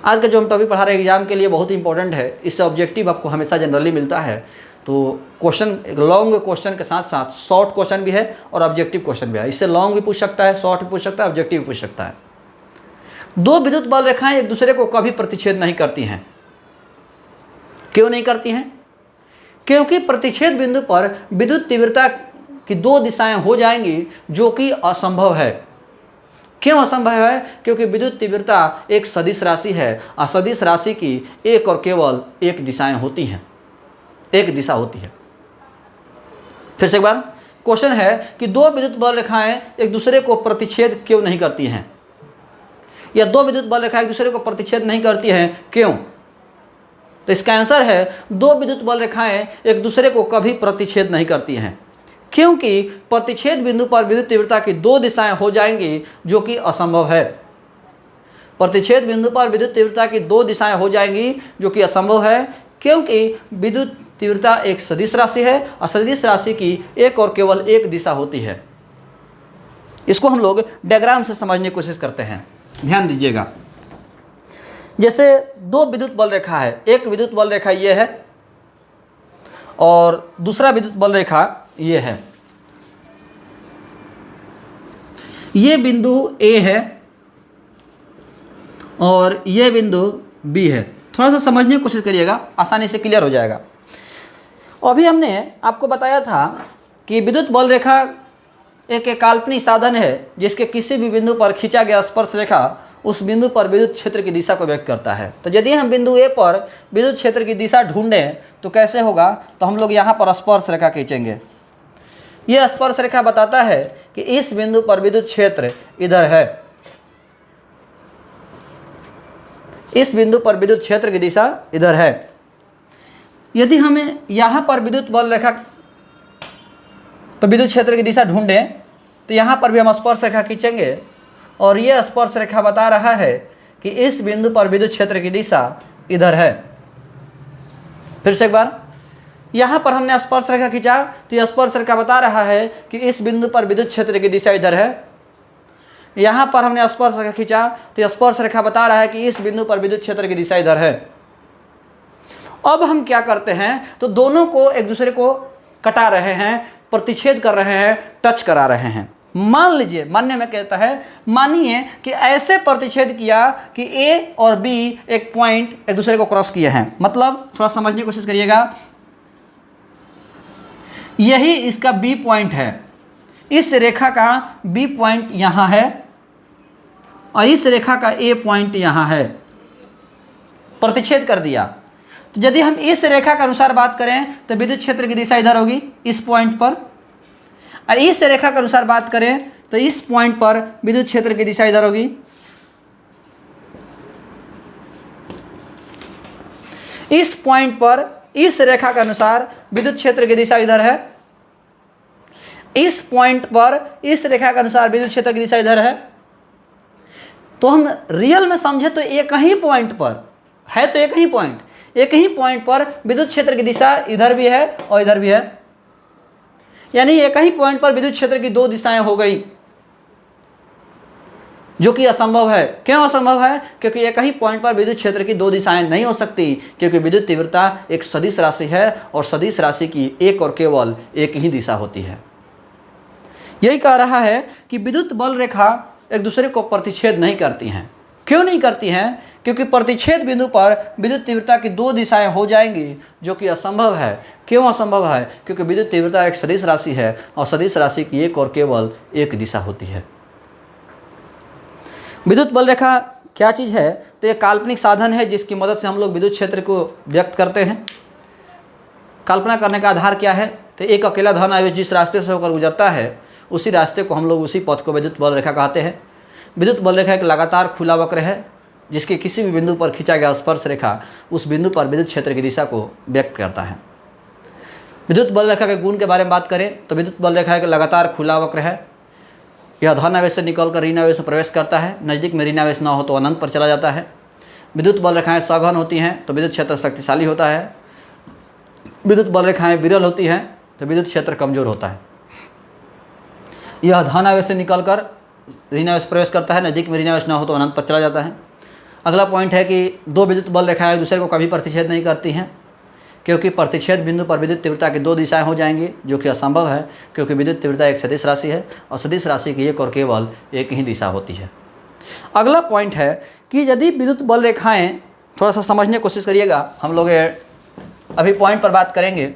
आज का जो हम टॉपिक पढ़ा रहे हैं एग्जाम के लिए बहुत ही इंपॉर्टेंट है। इससे ऑब्जेक्टिव आपको हमेशा जनरली मिलता है। तो क्वेश्चन एक लॉन्ग क्वेश्चन के साथ साथ शॉर्ट क्वेश्चन भी है और ऑब्जेक्टिव क्वेश्चन भी है। इससे लॉन्ग भी पूछ सकता है, शॉर्ट भी पूछ सकता है, ऑब्जेक्टिव भी पूछ सकता है। दो विद्युत बल रेखाएं एक दूसरे को कभी प्रतिच्छेद नहीं करती हैं। क्यों नहीं करती हैं? क्योंकि प्रतिच्छेद बिंदु पर विद्युत तीव्रता की दो दिशाएं हो जाएंगी, जो कि असंभव है। क्यों असंभव है? क्योंकि विद्युत तीव्रता एक सदिश राशि है। असदिश राशि की एक और केवल एक दिशाएं होती हैं, एक दिशा होती है। फिर से एक बार, क्वेश्चन है कि दो विद्युत बल रेखाएं एक दूसरे को प्रतिच्छेद क्यों नहीं करती हैं, या दो विद्युत बल रेखाएं एक दूसरे को प्रतिच्छेद नहीं करती हैं, क्यों? तो इसका आंसर है दो विद्युत बल रेखाएं एक दूसरे को कभी प्रतिच्छेद नहीं करती हैं, क्योंकि प्रतिच्छेद बिंदु पर विद्युत तीव्रता की दो दिशाएं हो जाएंगी, जो कि असंभव है। प्रतिच्छेद बिंदु पर विद्युत तीव्रता की दो दिशाएं हो जाएंगी, जो कि असंभव है, क्योंकि विद्युत तीव्रता एक सदिश राशि है और सदिश राशि की एक और केवल एक दिशा होती है। इसको हम लोग डायग्राम से समझने की कोशिश करते हैं, ध्यान दीजिएगा। जैसे दो विद्युत बल रेखा है, एक विद्युत बल रेखा ये है और दूसरा विद्युत बल रेखा ये है। ये बिंदु A है और ये बिंदु B है। थोड़ा सा समझने की कोशिश करिएगा, आसानी से क्लियर हो जाएगा। अभी हमने आपको बताया था कि विद्युत बल रेखा एक काल्पनिक साधन है, जिसके किसी भी बिंदु पर खींचा गया स्पर्श रेखा उस बिंदु पर विद्युत क्षेत्र की दिशा को व्यक्त करता है। तो यदि हम बिंदु A पर विद्युत क्षेत्र की दिशा ढूंढें तो कैसे होगा? तो हम लोग यहाँ पर स्पर्श रेखा खींचेंगे। यह स्पर्श रेखा बताता है कि इस बिंदु पर विद्युत क्षेत्र इधर है, इस बिंदु पर विद्युत क्षेत्र की दिशा इधर है। यदि हमें यहाँ पर विद्युत बल रेखा पर विद्युत क्षेत्र की दिशा ढूंढें तो यहाँ पर भी हम स्पर्श रेखा खींचेंगे और यह स्पर्श रेखा बता रहा है कि इस बिंदु पर विद्युत क्षेत्र की दिशा इधर है। फिर से एक बार, यहाँ पर हमने स्पर्श रेखा खींचा तो यह स्पर्श रेखा बता रहा है कि इस बिंदु पर विद्युत क्षेत्र की दिशा इधर है। यहाँ पर हमने स्पर्श रेखा खींचा तो यह स्पर्श रेखा बता रहा है कि इस बिंदु पर विद्युत क्षेत्र की दिशा इधर है। अब हम क्या करते हैं, तो दोनों को एक दूसरे को कटा रहे हैं, प्रतिच्छेद कर रहे हैं, टच करा रहे हैं। मान लीजिए, मानने में कहता है, मानिए कि ऐसे प्रतिच्छेद किया कि A और B एक पॉइंट एक दूसरे को क्रॉस किए हैं। मतलब थोड़ा समझने की कोशिश करिएगा, यही इसका B पॉइंट है, इस रेखा का B पॉइंट यहाँ है और इस रेखा का A पॉइंट यहाँ है। प्रतिच्छेद कर दिया। तो यदि हम इस रेखा के अनुसार बात करें तो विद्युत क्षेत्र की दिशा इधर होगी, इस पॉइंट पर, और इस रेखा के अनुसार बात करें तो इस पॉइंट पर विद्युत क्षेत्र की दिशा इधर होगी। इस पॉइंट पर इस रेखा के अनुसार विद्युत क्षेत्र की दिशा इधर है। इस पॉइंट पर इस रेखा के अनुसार विद्युत क्षेत्र की दिशा इधर है। तो हम रियल में समझे तो एक ही पॉइंट पर है, तो एक ही पॉइंट, एक ही पॉइंट पर विद्युत क्षेत्र की दिशा इधर भी है और इधर भी है। यानी एक ही पॉइंट पर विद्युत क्षेत्र की दो दिशाएं हो गई, जो कि असंभव है। क्यों असंभव है? क्योंकि एक ही पॉइंट पर विद्युत क्षेत्र की दो दिशाएं नहीं हो सकती, क्योंकि विद्युत तीव्रता एक सदिश राशि है और सदिश राशि की एक और केवल एक ही दिशा होती है। यही कह रहा है कि विद्युत बल रेखा एक दूसरे को प्रतिच्छेद नहीं करती हैं। क्यों नहीं करती हैं? क्योंकि प्रतिच्छेद बिंदु पर विद्युत तीव्रता की दो दिशाएं हो जाएंगी, जो कि असंभव है। क्यों असंभव है? क्योंकि विद्युत तीव्रता एक सदिश राशि है और सदिश राशि की एक और केवल एक दिशा होती है। विद्युत बल रेखा क्या चीज़ है? तो ये काल्पनिक साधन है जिसकी मदद से हम लोग विद्युत क्षेत्र को व्यक्त करते हैं। कल्पना करने का आधार क्या है? तो एक अकेला धन आवेश जिस रास्ते से होकर गुजरता है, उसी रास्ते को हम लोग, उसी पथ को विद्युत बल रेखा कहते हैं। विद्युत बल रेखा एक लगातार खुला वक्र है जिसके किसी भी बिंदु पर खींचा गया स्पर्श रेखा उस बिंदु पर विद्युत क्षेत्र की दिशा को व्यक्त करता है। विद्युत बल रेखा के गुण के बारे में बात करें तो विद्युत बल रेखा एक लगातार खुला वक्र है। यह धन आवेश से निकलकर ऋण आवेश में प्रवेश करता है। नज़दीक में ऋण आवेश न हो तो अनंत पर चला जाता है। विद्युत बल रेखाएं सघन होती हैं तो विद्युत क्षेत्र शक्तिशाली होता है। विद्युत बल रेखाएं विरल होती हैं तो विद्युत क्षेत्र कमजोर होता है। यह धन आवेश से निकलकर ऋण आवेश प्रवेश करता है। नज़दीक में ऋण आवेश न हो तो अनंत पर चला जाता है। अगला पॉइंट है कि दो विद्युत बल रेखाएं एक दूसरे को कभी प्रतिच्छेद नहीं करती हैं, क्योंकि प्रतिच्छेद बिंदु पर विद्युत तीव्रता की दो दिशाएं हो जाएंगी, जो कि असंभव है, क्योंकि विद्युत तीव्रता एक सदिश राशि है और सदिश राशि की एक और केवल एक ही दिशा होती है। अगला पॉइंट है कि यदि विद्युत बल रेखाएं, थोड़ा सा समझने की कोशिश करिएगा, हम लोग अभी पॉइंट पर बात करेंगे।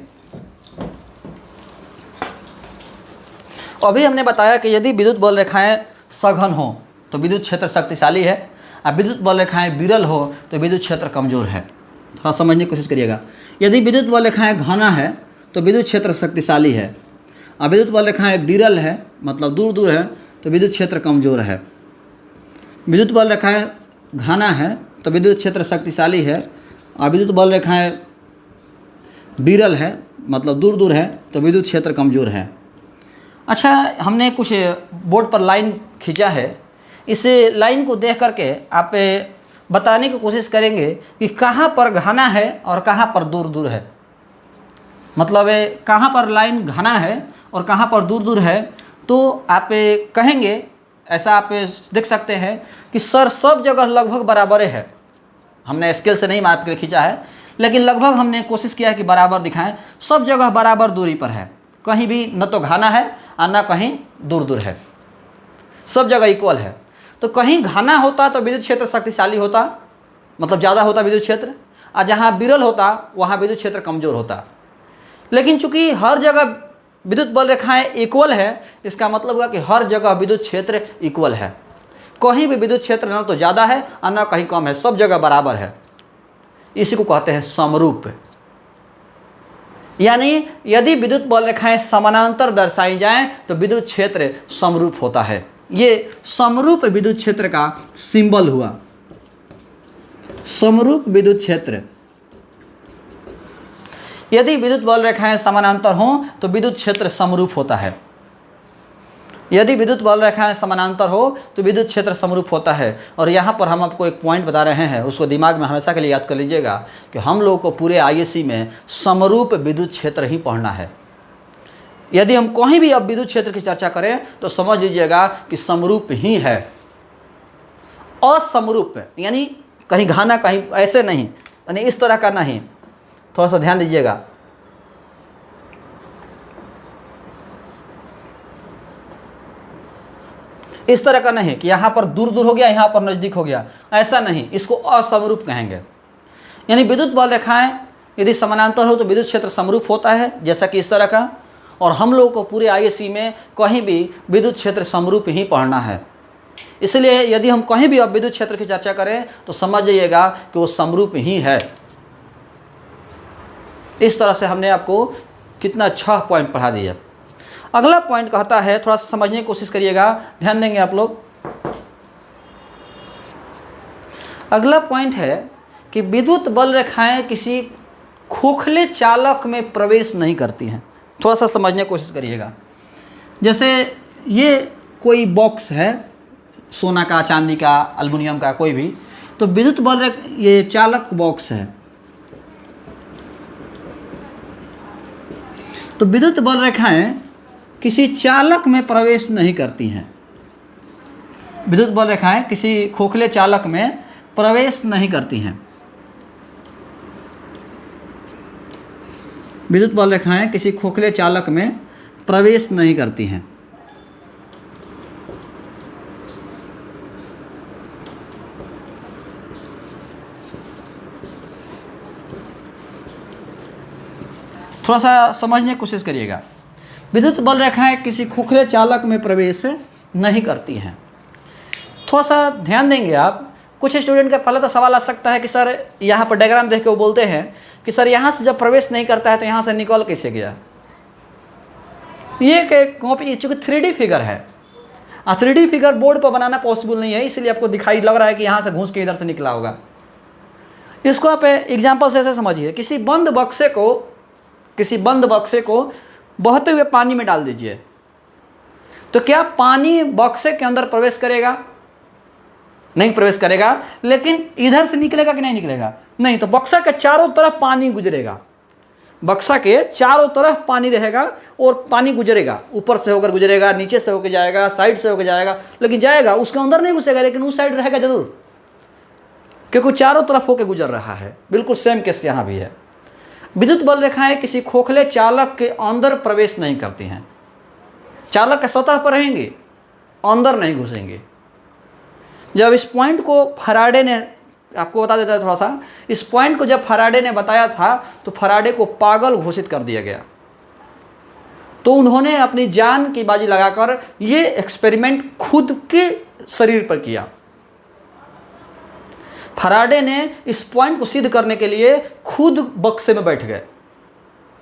अभी हमने बताया कि यदि विद्युत बल रेखाएं सघन हो तो विद्युत क्षेत्र शक्तिशाली है, और विद्युत बल रेखाएं विरल हो तो विद्युत क्षेत्र कमजोर है। थोड़ा समझने की कोशिश करिएगा। यदि विद्युत बल रेखाएं घना है तो विद्युत क्षेत्र शक्तिशाली है, और विद्युत बल रेखाएं विरल है, मतलब दूर दूर है, तो विद्युत क्षेत्र कमजोर है। विद्युत बल रेखाएं घना है तो विद्युत क्षेत्र शक्तिशाली है, और विद्युत बल रेखाएं विरल है, मतलब दूर दूर है, तो विद्युत क्षेत्र कमजोर है। अच्छा, हमने कुछ बोर्ड पर लाइन खींचा है। इस लाइन को देख करके आप बताने की कोशिश करेंगे कि कहाँ पर घना है और कहाँ पर दूर दूर है। मतलब कहाँ पर लाइन घना है और कहाँ पर दूर दूर है, तो आप कहेंगे, ऐसा आप देख सकते हैं कि सर सब जगह लगभग बराबर है। हमने स्केल से नहीं माप कर खींचा है, लेकिन लगभग हमने कोशिश किया है कि बराबर दिखाएं। सब जगह बराबर दूरी पर है, कहीं भी न तो घना है और न कहीं दूर दूर है, सब जगह इक्वल है। तो कहीं घना होता तो विद्युत क्षेत्र शक्तिशाली होता, मतलब ज़्यादा होता विद्युत क्षेत्र, और जहाँ विरल होता वहाँ विद्युत क्षेत्र कमज़ोर होता। लेकिन चूंकि हर जगह विद्युत बल रेखाएं इक्वल है, इसका मतलब हुआ कि हर जगह विद्युत क्षेत्र इक्वल है। कहीं भी विद्युत क्षेत्र न तो ज़्यादा है और न कहीं कम है, सब जगह बराबर है। इसी को कहते हैं समरूप। यानी यदि विद्युत बल रेखाएं समानांतर दर्शाई जाएं तो विद्युत क्षेत्र समरूप होता है। ये समरूप विद्युत क्षेत्र का सिंबल हुआ, समरूप विद्युत क्षेत्र। यदि विद्युत बल रेखाएं समानांतर हों तो विद्युत क्षेत्र समरूप होता है। यदि विद्युत बल रेखाएं समानांतर हो तो विद्युत क्षेत्र समरूप होता है। और यहाँ पर हम आपको एक पॉइंट बता रहे हैं, उसको दिमाग में हमेशा के लिए याद कर लीजिएगा कि हम लोगों को पूरे आईएससी में समरूप विद्युत क्षेत्र ही पढ़ना है। यदि हम कहीं भी अब विद्युत क्षेत्र की चर्चा करें तो समझ लीजिएगा कि समरूप ही है। असमरूप यानी कहीं घाना कहीं ऐसे नहीं, यानी इस तरह का नहीं। थोड़ा सा ध्यान दीजिएगा। इस तरह का नहीं कि यहाँ पर दूर दूर हो गया, यहाँ पर नज़दीक हो गया, ऐसा नहीं, इसको असमरूप कहेंगे। यानी विद्युत बल रेखाएं यदि समानांतर हो तो विद्युत क्षेत्र समरूप होता है, जैसा कि इस तरह का। और हम लोगों को पूरे आईएससी में कहीं भी विद्युत क्षेत्र समरूप ही पढ़ना है। इसलिए यदि हम कहीं भी अब विद्युत क्षेत्र की चर्चा करें तो समझ जाइएगा कि वो समरूप ही है। इस तरह से हमने आपको कितना 6 पॉइंट पढ़ा दिया। अगला पॉइंट कहता है, थोड़ा सा समझने की कोशिश करिएगा, ध्यान देंगे आप लोग। अगला पॉइंट है कि विद्युत बल रेखाएं किसी खोखले चालक में प्रवेश नहीं करती हैं। थोड़ा सा समझने की कोशिश करिएगा। जैसे ये कोई बॉक्स है, सोना का, चांदी का, एल्युमिनियम का, कोई भी, तो विद्युत बल ये चालक बॉक्स है। तो विद्युत बल रेखाएं किसी चालक में प्रवेश नहीं करती हैं। विद्युत बल रेखाएं किसी खोखले चालक में प्रवेश नहीं करती हैं। विद्युत बल रेखाएं किसी खोखले चालक में प्रवेश नहीं करती हैं। थोड़ा सा समझने की कोशिश करिएगा। विद्युत बल रेखाएं किसी खोखले चालक में प्रवेश नहीं करती हैं। थोड़ा सा ध्यान देंगे आप। कुछ स्टूडेंट का पहले तो सवाल आ सकता है कि सर यहाँ पर डायग्राम देख के वो बोलते हैं कि सर यहाँ से जब प्रवेश नहीं करता है तो यहाँ से निकल कैसे गया। ये कॉपी चूँकि 3D फिगर है, 3D फिगर बोर्ड पर बनाना पॉसिबल नहीं है, इसलिए आपको दिखाई लग रहा है कि यहाँ से घुस के इधर से निकला होगा। इसको आप एग्जाम्पल से ऐसे समझिए, किसी बंद बक्से को बहते हुए पानी में डाल दीजिए, तो क्या पानी बक्से के अंदर प्रवेश करेगा? नहीं प्रवेश करेगा। लेकिन इधर से निकलेगा कि नहीं निकलेगा? नहीं। तो बक्सा के चारों तरफ पानी गुजरेगा, बक्सा के चारों तरफ पानी रहेगा और पानी गुजरेगा, ऊपर से होकर गुजरेगा, नीचे से होकर जाएगा, साइड से होकर जाएगा, लेकिन जाएगा, उसके अंदर नहीं घुसेगा, लेकिन उस साइड रहेगा जरूर, क्योंकि चारों तरफ होकर गुजर रहा है। बिल्कुल सेम केस यहाँ भी है। विद्युत बल रेखाएं किसी खोखले चालक के अंदर प्रवेश नहीं करती हैं। चालक के सतह पर रहेंगे, अंदर नहीं घुसेंगे। जब इस पॉइंट को फैराडे ने, आपको बता देता है थोड़ा सा, इस पॉइंट को जब फैराडे ने बताया था तो फैराडे को पागल घोषित कर दिया गया। तो उन्होंने अपनी जान की बाजी लगाकर ये एक्सपेरिमेंट खुद के शरीर पर किया। फैराडे ने इस पॉइंट को सिद्ध करने के लिए खुद बक्से में बैठ गए,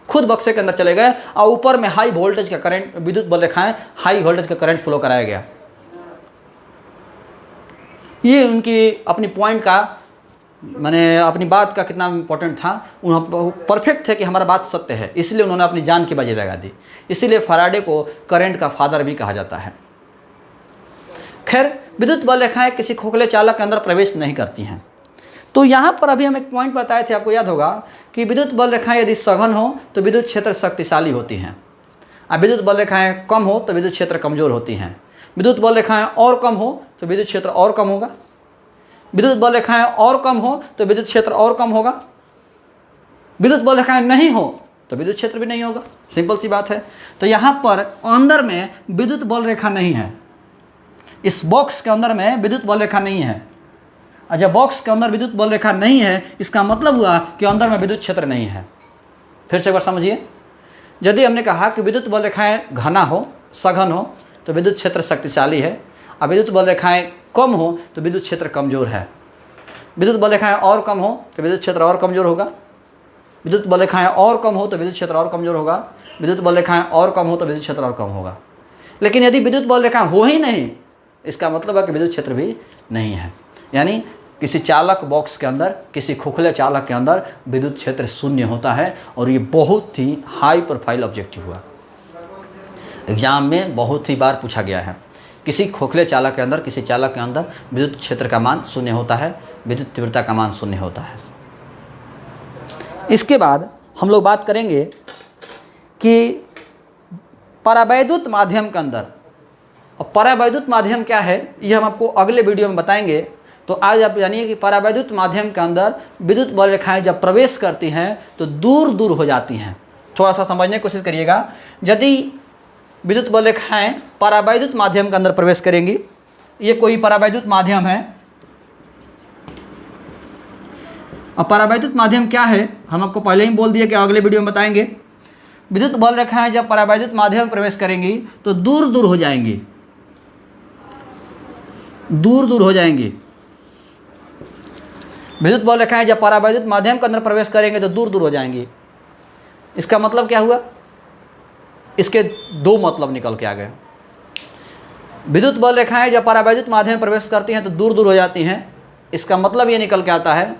खुद बक्से के अंदर चले गए और ऊपर में हाई वोल्टेज का करंट, विद्युत बल रेखाएं हाई वोल्टेज का करंट फ्लो कराया गया। ये उनकी अपनी पॉइंट का, मैंने अपनी बात का कितना इम्पोर्टेंट था, उन्होंने परफेक्ट थे कि हमारा बात सत्य है, इसलिए उन्होंने अपनी जान की बाजी लगा दी। इसीलिए फैराडे को करंट का फादर भी कहा जाता है। खैर, विद्युत बल रेखाएं किसी खोखले चालक के अंदर प्रवेश नहीं करती हैं। तो यहाँ पर अभी हम एक पॉइंट बताए थे, आपको याद होगा कि विद्युत बल रेखाएं यदि सघन हो तो विद्युत क्षेत्र शक्तिशाली होती हैं, और विद्युत बल रेखाएं कम हो तो विद्युत क्षेत्र कमज़ोर होती हैं। विद्युत बल रेखाएं और कम हो तो विद्युत क्षेत्र और कम होगा, विद्युत बल रेखाएं और कम हो तो विद्युत क्षेत्र और कम होगा, विद्युत बल रेखाएं नहीं हो तो विद्युत क्षेत्र भी नहीं होगा। सिंपल सी बात है। तो यहाँ पर अंदर में विद्युत बल रेखा नहीं है, इस बॉक्स के अंदर में विद्युत बल रेखा नहीं है। और जब बॉक्स के अंदर विद्युत बल रेखा नहीं है, इसका मतलब हुआ कि अंदर में विद्युत क्षेत्र नहीं है। फिर से एक बार समझिए, यदि हमने कहा कि विद्युत बल रेखाएं घना हो, सघन हो तो विद्युत क्षेत्र शक्तिशाली है, और विद्युत बल रेखाएं कम हो तो विद्युत क्षेत्र कमज़ोर है। विद्युत बल रेखाएं और कम हो तो विद्युत क्षेत्र और कमज़ोर होगा, विद्युत बल रेखाएं और कम हो तो विद्युत क्षेत्र और कमज़ोर होगा, विद्युत बल रेखाएं और कम हो तो विद्युत क्षेत्र और कम होगा। लेकिन यदि विद्युत बल रेखाएं हो ही नहीं, इसका मतलब है कि विद्युत क्षेत्र भी नहीं है। यानी किसी चालक बॉक्स के अंदर, किसी खोखले चालक के अंदर विद्युत क्षेत्र शून्य होता है। और ये बहुत ही हाई प्रोफाइल ऑब्जेक्टिव हुआ, एग्जाम में बहुत ही बार पूछा गया है। किसी खोखले चालक के अंदर, किसी चालक के अंदर विद्युत क्षेत्र का मान शून्य होता है, विद्युत तीव्रता का मान शून्य होता है। इसके बाद हम लोग बात करेंगे कि परावैद्युत माध्यम के अंदर, और परावैद्युत माध्यम क्या है ये हम आपको अगले वीडियो में बताएंगे। तो आज आप जानिए कि परावैद्युत माध्यम के अंदर विद्युत बल रेखाएं जब प्रवेश करती हैं तो दूर दूर हो जाती हैं। थोड़ा सा समझने की कोशिश करिएगा। यदि विद्युत बल रेखाएं परावैद्युत माध्यम के अंदर प्रवेश करेंगी, ये कोई परावैद्युत माध्यम है, और परावैद्युत माध्यम क्या है हम आपको पहले ही बोल दिए कि अगले वीडियो में बताएंगे। विद्युत बल रेखाएं जब परावैद्युत माध्यम में प्रवेश करेंगी तो दूर दूर हो जाएंगी, दूर दूर हो जाएंगी। विद्युत बल रेखाएं जब परावैद्युत माध्यम के अंदर प्रवेश करेंगे तो दूर दूर हो जाएंगी। इसका मतलब क्या हुआ? इसके दो मतलब निकल के आ गए। विद्युत बल रेखाएं जब परावैद्युत माध्यम में प्रवेश करती हैं तो दूर दूर हो जाती हैं। इसका मतलब ये निकल के आता है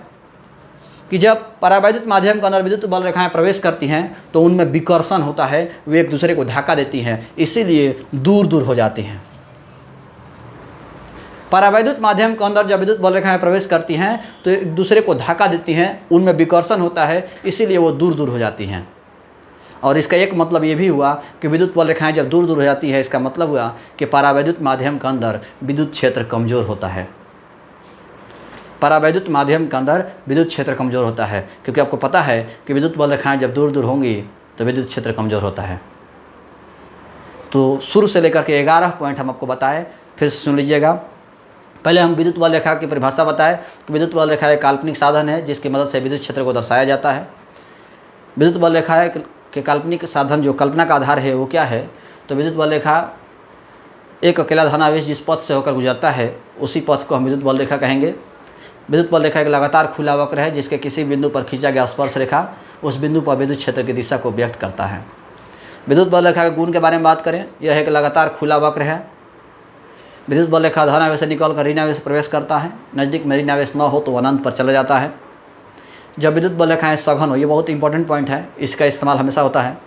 कि जब परावैद्युत माध्यम के अंदर विद्युत बल रेखाएं प्रवेश करती हैं तो उनमें विकर्षण होता है, वे एक दूसरे को धक्का देती हैं, इसीलिए दूर दूर हो जाती हैं। परावैद्युत माध्यम के अंदर जब विद्युत बल रेखाएं प्रवेश करती हैं तो एक दूसरे को धक्का देती हैं, उनमें विकर्षण होता है, इसीलिए वो दूर दूर हो जाती हैं। और इसका एक मतलब ये भी हुआ कि विद्युत बल रेखाएं जब दूर दूर हो जाती है, इसका मतलब हुआ कि परावैद्युत माध्यम के अंदर विद्युत क्षेत्र कमज़ोर होता है। परावैद्युत माध्यम के अंदर विद्युत क्षेत्र कमज़ोर होता है, क्योंकि आपको पता है कि विद्युत बल रेखाएं जब दूर दूर होंगी तो विद्युत क्षेत्र कमज़ोर होता है। तो शुरू से लेकर के 11 पॉइंट हम आपको बताए, फिर सुन लीजिएगा। पहले हम विद्युत बल रेखा की परिभाषा बताएं कि विद्युत बल रेखा एक काल्पनिक साधन है जिसकी मदद से विद्युत क्षेत्र को दर्शाया जाता है। विद्युत बल रेखा कि काल्पनिक साधन जो कल्पना का आधार है वो क्या है, तो विद्युत बल रेखा एक अकेला धनावेश जिस पथ से होकर गुजरता है उसी पथ को हम विद्युत बल रेखा कहेंगे। विद्युत बल रेखा एक लगातार खुला वक्र है जिसके किसी बिंदु पर खींचा गया स्पर्श रेखा उस बिंदु पर विद्युत क्षेत्र की दिशा को व्यक्त करता है। विद्युत बल रेखा के गुण के बारे में बात करें, यह एक लगातार खुला वक्र है। विद्युत बल रेखा धनावेश से निकल कर ऋण आवेश प्रवेश करता है, नज़दीक में ऋण आवेश न हो तो अनंत पर चला जाता है। जब विद्युत बल रेखाएँ सघन हो, ये बहुत इंपॉर्टेंट पॉइंट है, इसका इस्तेमाल हमेशा होता है।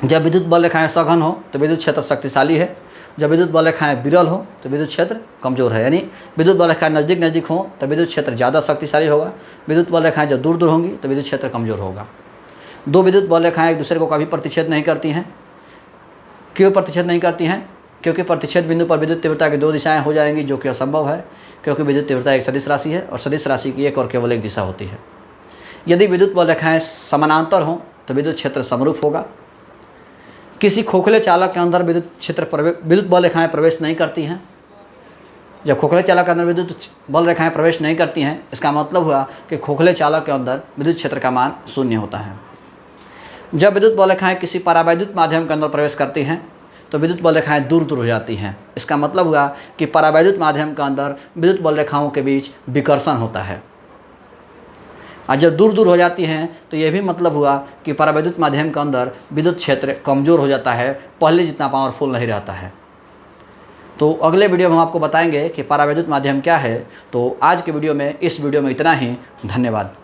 जब विद्युत बल रेखाएँ सघन हो तो विद्युत क्षेत्र शक्तिशाली है, जब विद्युत बल रेखाएँ विरल हो तो विद्युत क्षेत्र कमजोर है। यानी विद्युत बल रेखाएँ नज़दीक हो तो विद्युत क्षेत्र ज़्यादा शक्तिशाली होगा, विद्युत बल रेखाएँ जब दूर होंगी तो विद्युत क्षेत्र कमजोर होगा। दो विद्युत बल रेखाएँ एक दूसरे को कभी प्रतिच्छेद नहीं करती हैं। क्यों प्रतिच्छेद नहीं करती हैं? क्योंकि प्रतिच्छेद बिंदु पर विद्युत तीव्रता की दो दिशाएं हो जाएंगी, जो कि असंभव है, क्योंकि विद्युत तीव्रता एक सदिश राशि है और सदिश राशि की एक और केवल एक दिशा होती है। यदि विद्युत बल रेखाएँ समानांतर हों तो विद्युत क्षेत्र समरूप होगा। किसी खोखले चालक के अंदर विद्युत बल रेखाएँ प्रवेश नहीं करती हैं। जब खोखले चालक के अंदर विद्युत बल रेखाएँ प्रवेश नहीं करती हैं, इसका मतलब हुआ कि खोखले चालक के अंदर विद्युत क्षेत्र का मान शून्य होता है। जब विद्युत बल रेखाएँ किसी परावैद्युत माध्यम के अंदर प्रवेश करती हैं तो विद्युत बल रेखाएँ दूर हो जाती हैं। इसका मतलब हुआ कि परावैद्युत माध्यम के अंदर विद्युत बल रेखाओं के बीच विकर्षण होता है। और जब दूर हो जाती हैं तो यह भी मतलब हुआ कि परावैद्युत माध्यम के अंदर विद्युत क्षेत्र कमज़ोर हो जाता है, पहले जितना पावरफुल नहीं रहता है। तो अगले वीडियो में हम आपको बताएंगे कि परावैद्युत माध्यम क्या है। तो आज के वीडियो में इस वीडियो में इतना ही। धन्यवाद।